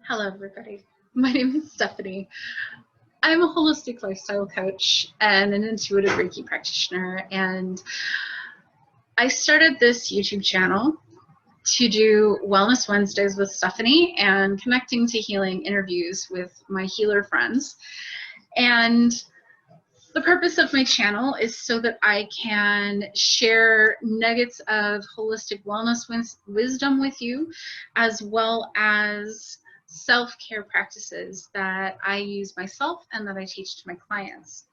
Hello, everybody. My name is Stephanie. I'm a holistic lifestyle coach and an intuitive Reiki practitioner, and I started this YouTube channel to do Wellness Wednesdays with Stephanie and connecting to healing interviews with my healer friends. And the purpose of my channel is so that I can share nuggets of holistic wellness wisdom with you, as well as self-care practices that I use myself and that I teach to my clients.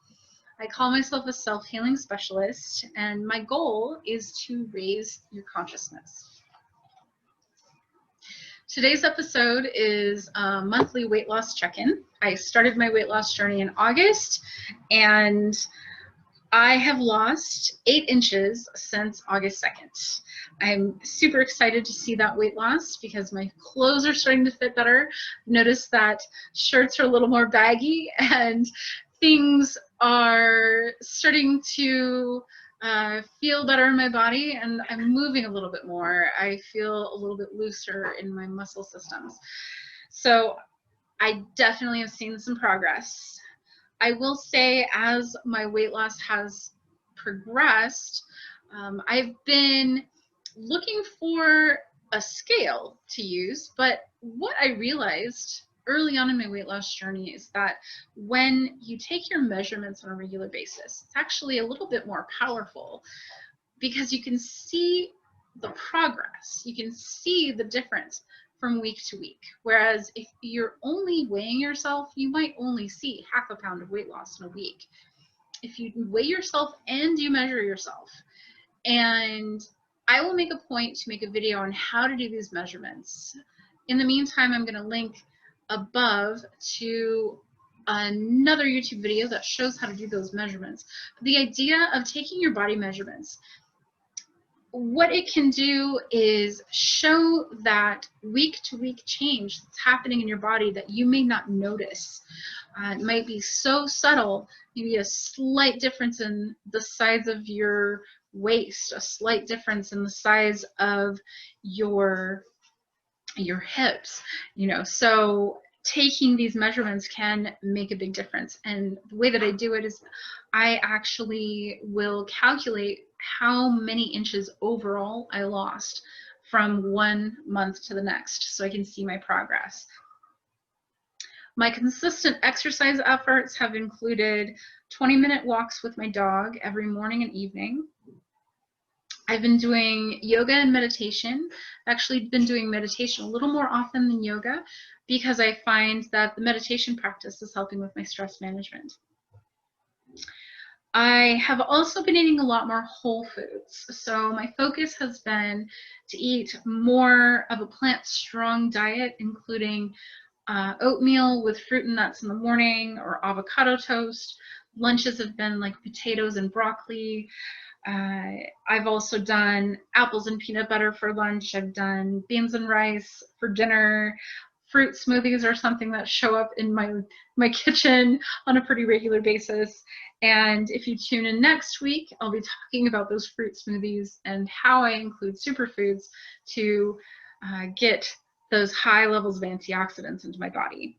I call myself a self-healing specialist, and my goal is to raise your consciousness. Today's episode is a monthly weight loss check-in. I started my weight loss journey in August, and I have lost 8 inches since August 2nd. I'm super excited to see that weight loss because my clothes are starting to fit better. Notice that shirts are a little more baggy and things are starting to feel better in my body, and I'm moving a little bit more. I feel a little bit looser in my muscle systems. So I definitely have seen some progress. I will say, as my weight loss has progressed, I've been looking for a scale to use, but what I realized early on in my weight loss journey is that when you take your measurements on a regular basis, it's actually a little bit more powerful because you can see the progress. You can see the difference from week to week. Whereas if you're only weighing yourself, you might only see half a pound of weight loss in a week. If you weigh yourself and you measure yourself, and I will make a point to make a video on how to do these measurements. In the meantime, I'm going to link above to another YouTube video that shows how to do those measurements. The idea of taking your body measurements, what it can do is show that week to week change that's happening in your body that you may not notice. It might be so subtle, maybe a slight difference in the size of your waist, a slight difference in the size of your hips, so taking these measurements can make a big difference. And the way that I do it is I actually will calculate how many inches overall I lost from 1 month to the next, so I can see my progress. My consistent exercise efforts have included 20-minute walks with my dog every morning and evening. I've been doing yoga and meditation. I've actually been doing meditation a little more often than yoga because I find that the meditation practice is helping with my stress management. I have also been eating a lot more whole foods. So my focus has been to eat more of a plant-strong diet, including oatmeal with fruit and nuts in the morning, or avocado toast. Lunches have been like potatoes and broccoli. I've also done apples and peanut butter for lunch. I've done beans and rice for dinner. Fruit smoothies are something that show up in my kitchen on a pretty regular basis. And if you tune in next week, I'll be talking about those fruit smoothies and how I include superfoods to get those high levels of antioxidants into my body.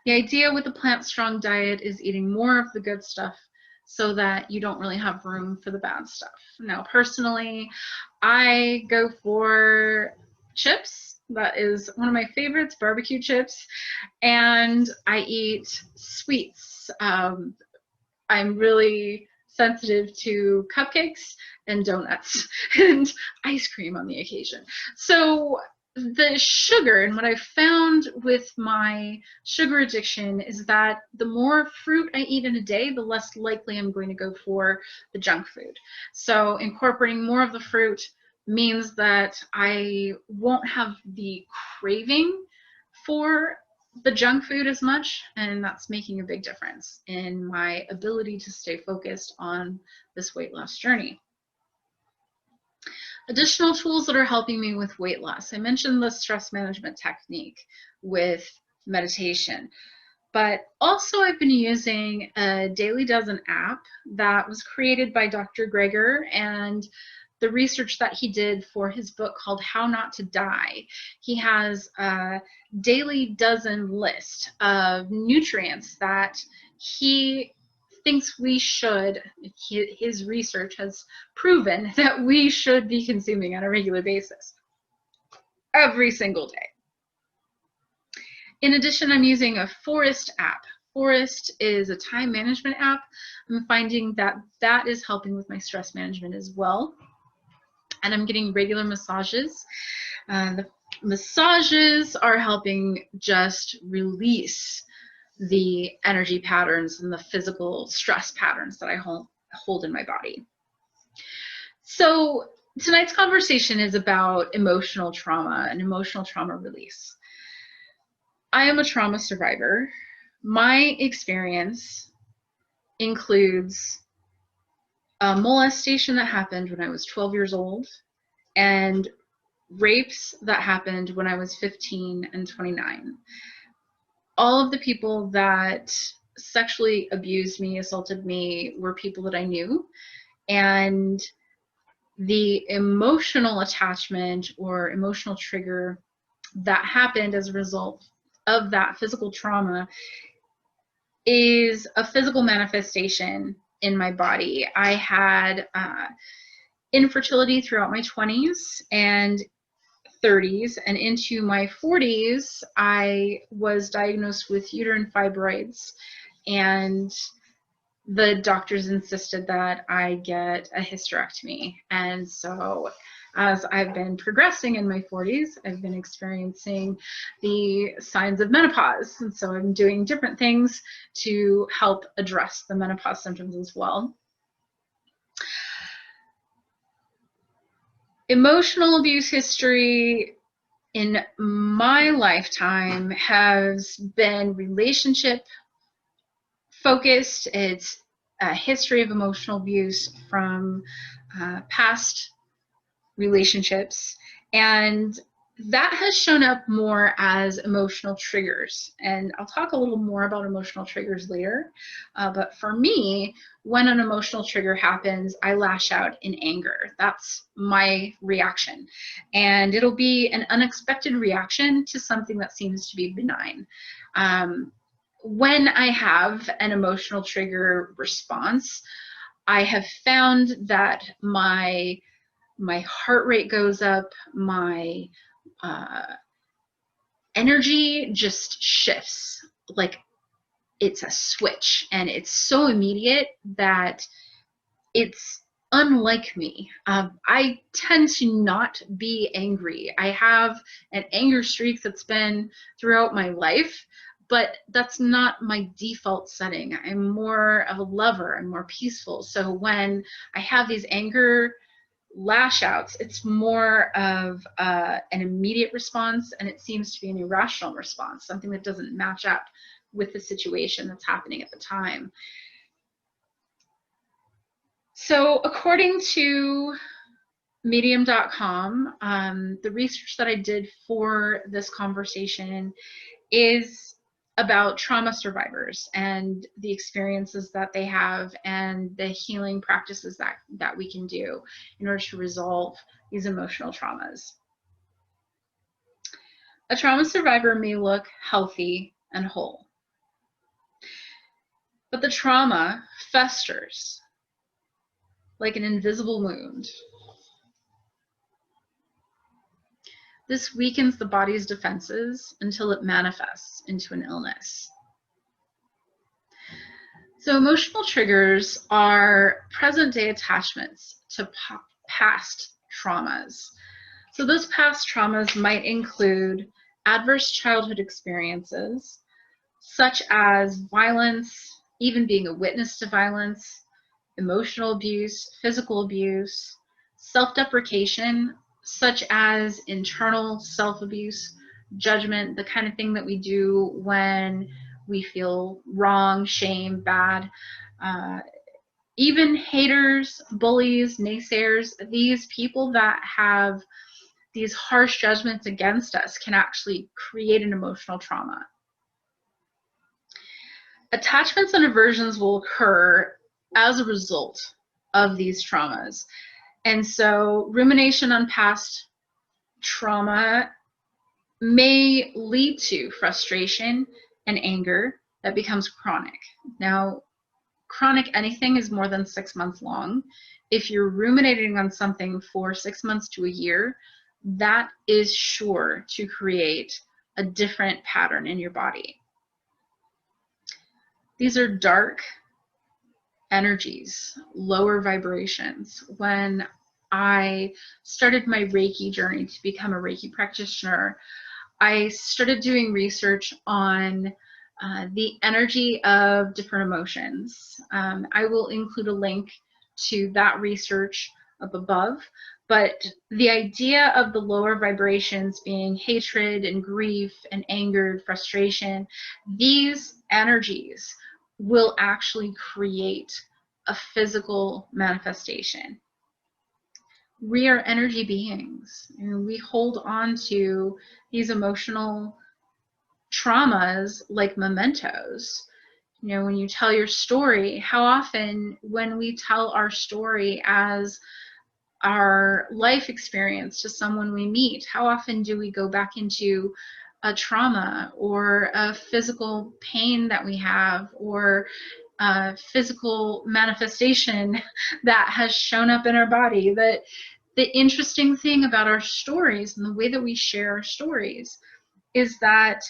The idea with the plant-strong diet is eating more of the good stuff so that you don't really have room for the bad stuff. Now, personally, I go for chips. That is one of my favorites, barbecue chips, and I eat sweets. I'm really sensitive to cupcakes and donuts and ice cream on the occasion. So the sugar, and what I found with my sugar addiction is that the more fruit I eat in a day, the less likely I'm going to go for the junk food. So incorporating more of the fruit means that I won't have the craving for the junk food as much, and that's making a big difference in my ability to stay focused on this weight loss journey. Additional tools that are helping me with weight loss. I mentioned the stress management technique with meditation, but also I've been using a Daily Dozen app that was created by Dr. Greger, and the research that he did for his book called How Not to Die. He has a daily dozen list of nutrients that he thinks we should, his research has proven that we should be consuming on a regular basis, every single day. In addition, I'm using a Forest app. Forest is a time management app. I'm finding that that is helping with my stress management as well. And I'm getting regular massages. The massages are helping just release the energy patterns and the physical stress patterns that I hold in my body. So tonight's conversation is about emotional trauma and emotional trauma release. I am a trauma survivor. My experience includes a molestation that happened when I was 12 years old and rapes that happened when I was 15 and 29. All of the people that sexually abused me, assaulted me, were people that I knew. And the emotional attachment or emotional trigger that happened as a result of that physical trauma is a physical manifestation in my body. I had infertility throughout my 20s and 30s, and into my 40s, I was diagnosed with uterine fibroids, and the doctors insisted that I get a hysterectomy. And so as I've been progressing in my 40s, I've been experiencing the signs of menopause. And so I'm doing different things to help address the menopause symptoms as well. Emotional abuse history in my lifetime has been relationship focused. It's a history of emotional abuse from past relationships, and that has shown up more as emotional triggers. And I'll talk a little more about emotional triggers later. But for me, when an emotional trigger happens, I lash out in anger. That's my reaction. And it'll be an unexpected reaction to something that seems to be benign. When I have an emotional trigger response, I have found that my heart rate goes up, my energy just shifts, like it's a switch, and it's so immediate that it's unlike me. I tend to not be angry. I have an anger streak that's been throughout my life, but that's not my default setting. I'm more of a lover. I'm more peaceful. So when I have these anger lash outs, it's more of an immediate response, and it seems to be an irrational response, something that doesn't match up with the situation that's happening at the time. So according to medium.com, the research that I did for this conversation is about trauma survivors and the experiences that they have and the healing practices that we can do in order to resolve these emotional traumas. A trauma survivor may look healthy and whole, but the trauma festers like an invisible wound. This weakens the body's defenses until it manifests into an illness. So emotional triggers are present-day attachments to past traumas. So those past traumas might include adverse childhood experiences, such as violence, even being a witness to violence, emotional abuse, physical abuse, self-deprecation, such as internal self-abuse, judgment, the kind of thing that we do when we feel wrong, shame, bad. Even haters, bullies, naysayers, these people that have these harsh judgments against us can actually create an emotional trauma. Attachments and aversions will occur as a result of these traumas. And so rumination on past trauma may lead to frustration and anger that becomes chronic. Now, chronic anything is more than 6 months long. If you're ruminating on something for 6 months to a year, that is sure to create a different pattern in your body. These are dark energies, lower vibrations. When I started my Reiki journey to become a Reiki practitioner, I started doing research on the energy of different emotions. I will include a link to that research up above, but the idea of the lower vibrations being hatred and grief and anger, frustration, these energies will actually create a physical manifestation. We are energy beings, and we hold on to these emotional traumas like mementos. You know, when you tell your story, how often when we tell our story as our life experience to someone we meet, how often do we go back into a trauma or a physical pain that we have, or a physical manifestation that has shown up in our body? That the interesting thing about our stories and the way that we share our stories is that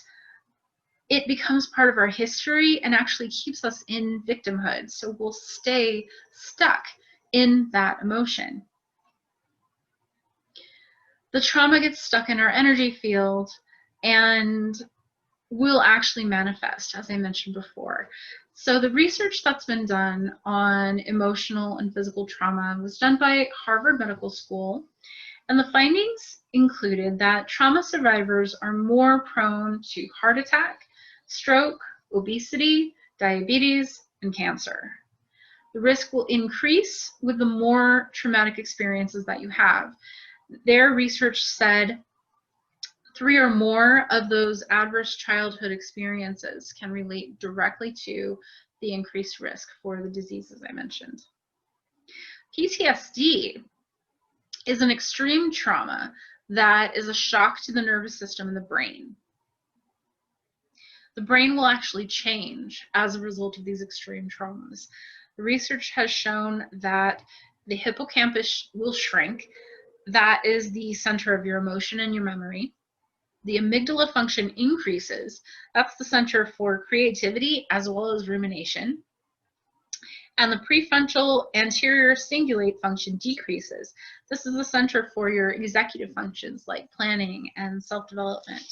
it becomes part of our history and actually keeps us in victimhood. So we'll stay stuck in that emotion. The trauma gets stuck in our energy field and will actually manifest, as I mentioned before. So the research that's been done on emotional and physical trauma was done by Harvard Medical School, and the findings included that trauma survivors are more prone to heart attack, stroke, obesity, diabetes, and cancer. The risk will increase with the more traumatic experiences that you have. Their research said 3 or more of those adverse childhood experiences can relate directly to the increased risk for the diseases I mentioned. PTSD is an extreme trauma that is a shock to the nervous system and the brain. The brain will actually change as a result of these extreme traumas. The research has shown that the hippocampus will shrink. That is the center of your emotion and your memory. The amygdala function increases. That's the center for creativity as well as rumination. And the prefrontal anterior cingulate function decreases. This is the center for your executive functions like planning and self-development.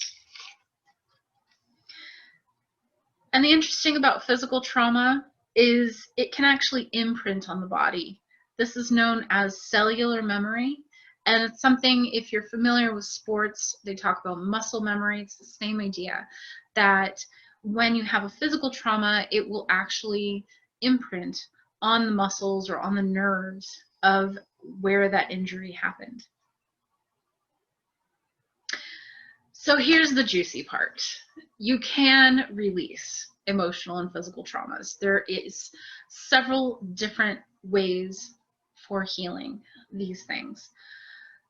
And the interesting about physical trauma is it can actually imprint on the body. This is known as cellular memory. And it's something, if you're familiar with sports, they talk about muscle memory. It's the same idea that when you have a physical trauma, it will actually imprint on the muscles or on the nerves of where that injury happened. So here's the juicy part. You can release emotional and physical traumas. There is several different ways for healing these things.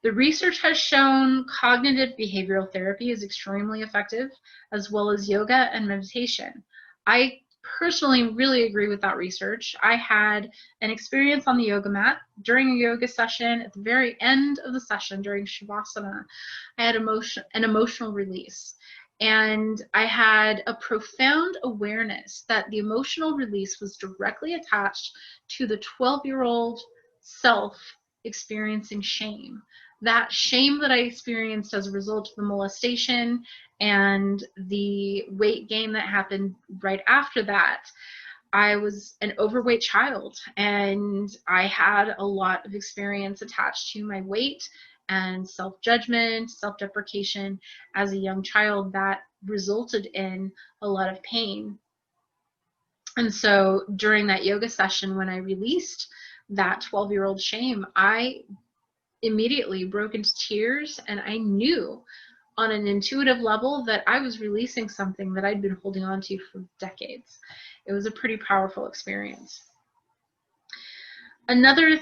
The research has shown cognitive behavioral therapy is extremely effective, as well as yoga and meditation. I personally really agree with that research. I had an experience on the yoga mat during a yoga session. At the very end of the session, during Shavasana, I had an emotional release. And I had a profound awareness that the emotional release was directly attached to the 12-year-old self experiencing shame. That shame that I experienced as a result of the molestation and the weight gain that happened right after that. I was an overweight child, and I had a lot of experience attached to my weight and self-judgment, self-deprecation as a young child that resulted in a lot of pain. And so during that yoga session, when I released that 12-year-old shame, I immediately broke into tears, and I knew on an intuitive level that I was releasing something that I'd been holding on to for decades. It was a pretty powerful experience. Another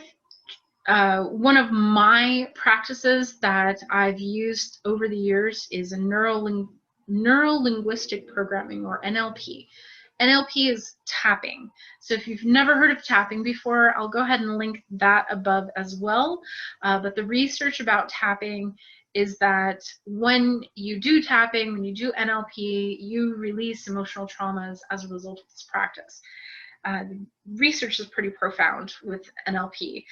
one of my practices that I've used over the years is a neuro-linguistic programming, or NLP. NLP is tapping. So if you've never heard of tapping before, I'll go ahead and link that above as well. But the research about tapping is that when you do tapping, when you do NLP, you release emotional traumas as a result of this practice. The research is pretty profound with NLP.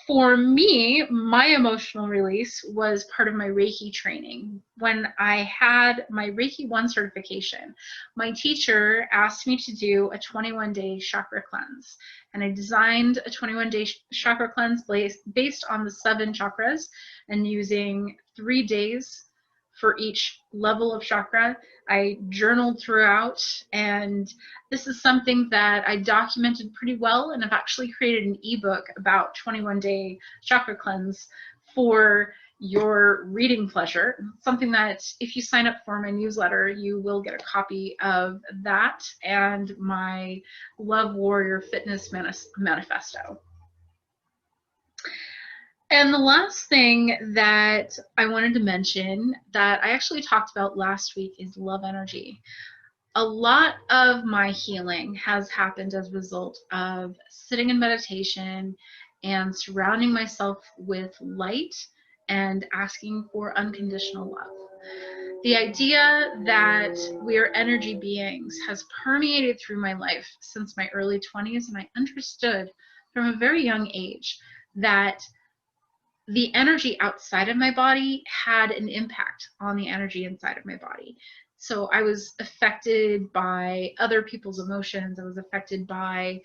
For me, my emotional release was part of my Reiki training. When I had my Reiki 1 certification, my teacher asked me to do a 21-day chakra cleanse. And I designed a 21-day chakra cleanse based on the 7 chakras and using 3 days for each level of chakra. I journaled throughout, and this is something that I documented pretty well, and I've actually created an ebook about 21-day chakra cleanse for your reading pleasure. Something that if you sign up for my newsletter, you will get a copy of that and my Love Warrior Fitness Manifesto. And the last thing that I wanted to mention that I actually talked about last week is love energy. A lot of my healing has happened as a result of sitting in meditation and surrounding myself with light and asking for unconditional love. The idea that we are energy beings has permeated through my life since my early 20s, and I understood from a very young age that the energy outside of my body had an impact on the energy inside of my body. So I was affected by other people's emotions. I was affected by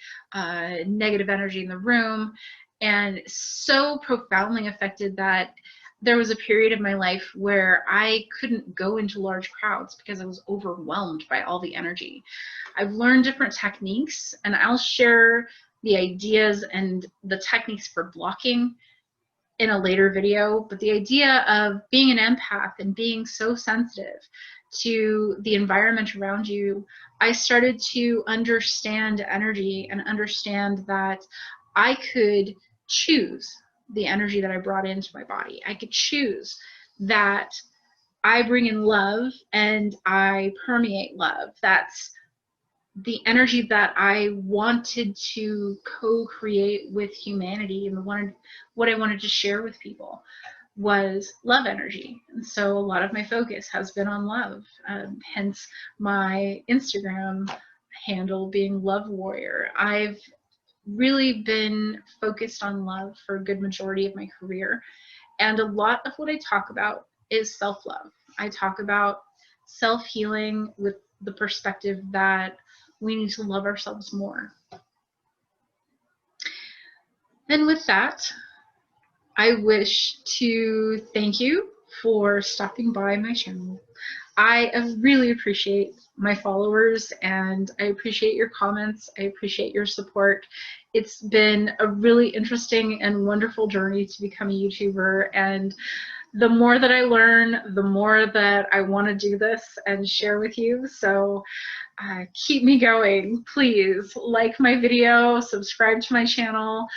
negative energy in the room, and so profoundly affected that there was a period of my life where I couldn't go into large crowds because I was overwhelmed by all the energy. I've learned different techniques, and I'll share the ideas and the techniques for blocking in a later video, but the idea of being an empath and being so sensitive to the environment around you, I started to understand energy and understand that I could choose the energy that I brought into my body. I could choose that I bring in love and I permeate love. That's the energy that I wanted to co-create with humanity, and what I wanted to share with people was love energy. And so a lot of my focus has been on love, hence my Instagram handle being Love Warrior. I've really been focused on love for a good majority of my career, and a lot of what I talk about is self-love. I talk about self-healing with the perspective that we need to love ourselves more. And with that, I wish to thank you for stopping by my channel. I really appreciate my followers, and I appreciate your comments. I appreciate your support. It's been a really interesting and wonderful journey to become a YouTuber, and the more that I learn, the more that I want to do this and share with you. So keep me going. Please like my video, subscribe to my channel,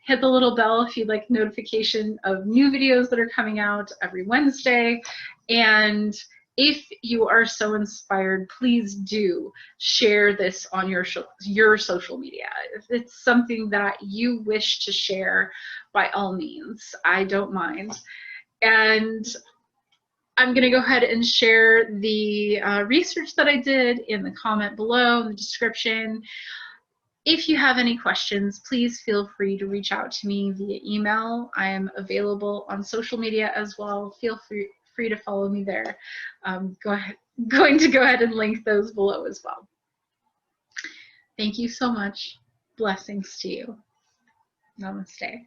hit the little bell if you'd like notification of new videos that are coming out every Wednesday. And if you are so inspired, please do share this on your social media. If it's something that you wish to share, by all means, I don't mind. And I'm going to go ahead and share the research that I did in the comment below in the description. If you have any questions, please feel free to reach out to me via email. I am available on social media as well. Feel free to follow me there. Going to go ahead and link those below as well. Thank you so much. Blessings to you. Namaste.